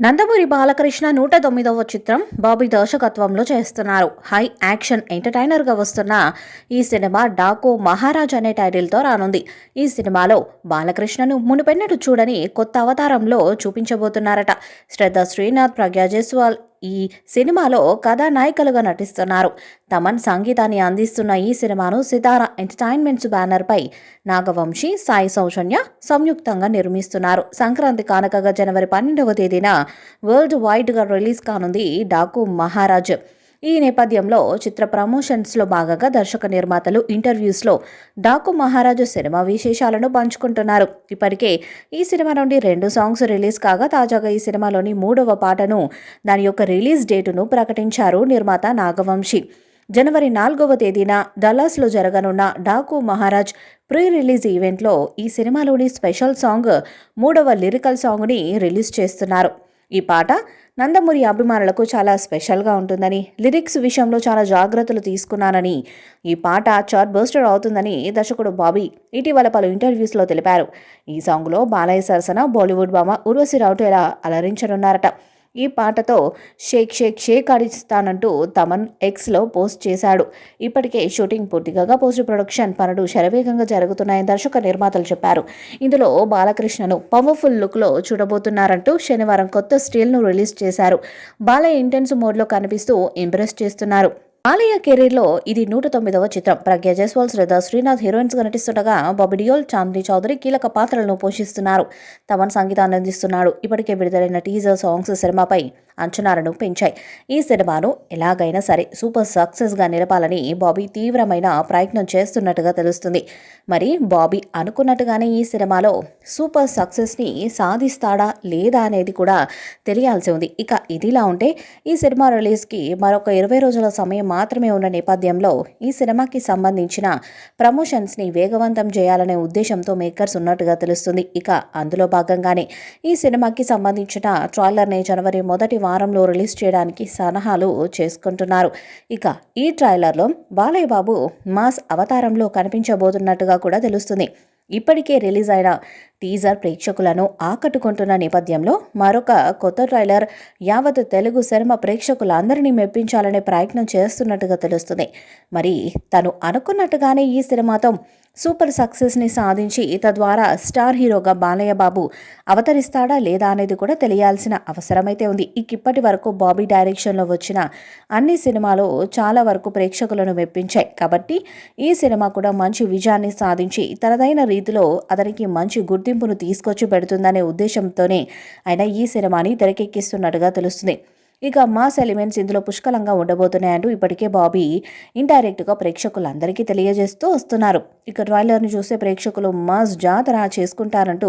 నందమూరి బాలకృష్ణ 109వ చిత్రం బాబీ దర్శకత్వంలో చేస్తున్నారు. హై యాక్షన్ ఎంటర్టైనర్గా వస్తున్న ఈ సినిమా డాకు మహారాజ్ అనే టైటిల్తో రానుంది. ఈ సినిమాలో బాలకృష్ణను మునుపెన్నడూ చూడని కొత్త అవతారంలో చూపించబోతున్నారట. శ్రద్ధ శ్రీనాథ్, ప్రజ్ఞా జైస్వాల్ ఈ సినిమాలో కథానాయికలుగా నటిస్తున్నారు. తమన్ సంగీతాన్ని అందిస్తున్న ఈ సినిమాను సితారా ఎంటర్టైన్మెంట్స్ బ్యానర్పై నాగవంశీ, సాయి సౌజన్య సంయుక్తంగా నిర్మిస్తున్నారు. సంక్రాంతి కానుకగా జనవరి 12వ తేదీన వరల్డ్ వైడ్గా రిలీజ్ కానుంది డాకు మహారాజ్. ఈ నేపథ్యంలో చిత్ర ప్రమోషన్స్లో భాగంగా దర్శక నిర్మాతలు ఇంటర్వ్యూస్లో డాకు మహారాజు సినిమా విశేషాలను పంచుకుంటున్నారు. ఇప్పటికే ఈ సినిమా నుండి 2 సాంగ్స్ రిలీజ్ కాగా తాజాగా ఈ సినిమాలోని 3వ పాటను దాని యొక్క రిలీజ్ డేటును ప్రకటించారు నిర్మాత నాగవంశీ. జనవరి 4వ తేదీన డల్లాస్లో జరగనున్న డాకు మహారాజ్ ప్రీ రిలీజ్ ఈవెంట్లో ఈ సినిమాలోని స్పెషల్ సాంగ్ 3వ లిరికల్ సాంగ్ని రిలీజ్ చేస్తున్నారు. ఈ పాట నందమూరి అభిమానులకు చాలా స్పెషల్గా ఉంటుందని, లిరిక్స్ విషయంలో చాలా జాగ్రత్తలు తీసుకున్నానని, ఈ పాట చార్ట్ బస్టర్ అవుతుందని దర్శకుడు బాబీ ఇటీవల పలు ఇంటర్వ్యూస్లో తెలిపారు. ఈ సాంగ్లో బాలయ్య సరసన బాలీవుడ్ భామ ఉర్వశి రౌటేలా అలరించనున్నారట. ఈ పాటతో షేక్ షేక్ షేక్ ఆడిస్తానంటూ తమన్ ఎక్స్లో పోస్ట్ చేశాడు. ఇప్పటికే షూటింగ్ పూర్తి కాగా పోస్ట్ ప్రొడక్షన్ పనులు శరవేగంగా జరుగుతున్నాయని దర్శక నిర్మాతలు చెప్పారు. ఇందులో బాలకృష్ణను పవర్ఫుల్ లుక్లో చూడబోతున్నారంటూ శనివారం కొత్త స్టిల్ను రిలీజ్ చేశారు. బాలయ్య ఇంటెన్స్ మోడ్లో కనిపిస్తూ ఇంప్రెస్ చేస్తున్నారు. బాలయ్య కెరీర్లో ఇది 109వ చిత్రం. ప్రజ్ఞా జైస్వాల్, శ్రద్ధ శ్రీనాథ్ హీరోయిన్స్గా నటిస్తుండగా బాబీ డియోల్, చాందిని చౌదరి కీలక పాత్రలను పోషిస్తున్నారు. తమన్ సంగీతాన్ని అందిస్తున్నాడు. ఇప్పటికే విడుదలైన టీజర్ సాంగ్స్ సినిమాపై అంచనాలను పెంచాయి. ఈ సినిమాను ఎలాగైనా సరే సూపర్ సక్సెస్గా నిలపాలని బాబీ తీవ్రమైన ప్రయత్నం చేస్తున్నట్టుగా తెలుస్తుంది. మరి బాబీ అనుకున్నట్టుగానే ఈ సినిమాలో సూపర్ సక్సెస్ని సాధిస్తాడా లేదా అనేది కూడా తెలియాల్సి ఉంది. ఇక ఇదిలా ఉంటే ఈ సినిమా రిలీజ్కి మరొక 20 రోజుల సమయం మాత్రమే ఉన్న నేపథ్యంలో ఈ సినిమాకి సంబంధించిన ప్రమోషన్స్ని వేగవంతం చేయాలనే ఉద్దేశంతో మేకర్స్ ఉన్నట్టుగా తెలుస్తుంది. ఇక అందులో భాగంగానే ఈ సినిమాకి సంబంధించిన ట్రైలర్ని జనవరి మొదటి వారంలో రిలీజ్ చేయడానికి సన్నాహాలు చేసుకుంటున్నారు. ఇక ఈ ట్రైలర్లో బాలయ్య బాబు మాస్ అవతారంలో కనిపించబోతున్నట్టుగా కూడా తెలుస్తుంది. ఇప్పటికే రిలీజ్ అయిన టీజర్ ప్రేక్షకులను ఆకట్టుకుంటున్న నేపథ్యంలో మరొక కొత్త ట్రైలర్ యావత్ తెలుగు సినిమా ప్రేక్షకులందరినీ మెప్పించాలనే ప్రయత్నం చేస్తున్నట్టుగా తెలుస్తుంది. మరి తను అనుకున్నట్టుగానే ఈ సినిమాతో సూపర్ సక్సెస్ని సాధించి తద్వారా స్టార్ హీరోగా బాలయ్య బాబు అవతరిస్తాడా లేదా అనేది కూడా తెలియాల్సిన అవసరమైతే ఉంది. ఇప్పటి వరకు బాబీ డైరెక్షన్లో వచ్చిన అన్ని సినిమాలు చాలా వరకు ప్రేక్షకులను మెప్పించాయి. కాబట్టి ఈ సినిమా కూడా మంచి విజయాన్ని సాధించి తనదైన రీతిలో అతనికి మంచి గుర్తింపును తీసుకొచ్చి పెడుతుందనే ఉద్దేశంతోనే ఆయన ఈ సినిమాని తెరకెక్కిస్తున్నట్టుగా తెలుస్తుంది. ఇక మాస్ ఎలిమెంట్స్ ఇందులో పుష్కలంగా ఉండబోతున్నాయంటూ ఇప్పటికే బాబీ ఇండైరెక్ట్గా ప్రేక్షకులందరికీ తెలియజేస్తూ వస్తున్నారు. ఇక ట్రైలర్ని చూసే ప్రేక్షకులు మాస్ జాతర చేసుకుంటారంటూ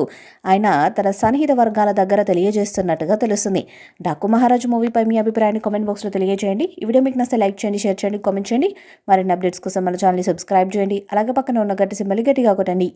ఆయన తన సన్నిహిత వర్గాల దగ్గర తెలియజేస్తున్నట్టుగా తెలుస్తుంది. డాకు మహారాజ్ మూవీపై మీ అభిప్రాయాన్ని కామెంట్ బాక్స్లో తెలియజేయండి. ఈ వీడియో మీకు నచ్చితే లైక్ చేయండి, షేర్ చేయండి, కామెంట్ చేయండి. మరిన్ని అప్డేట్స్ కోసం మన ఛానల్ని సబ్స్క్రైబ్ చేయండి. అలాగే పక్కన ఉన్న గట్టి సింబల్ గట్టిగా కొట్టండి.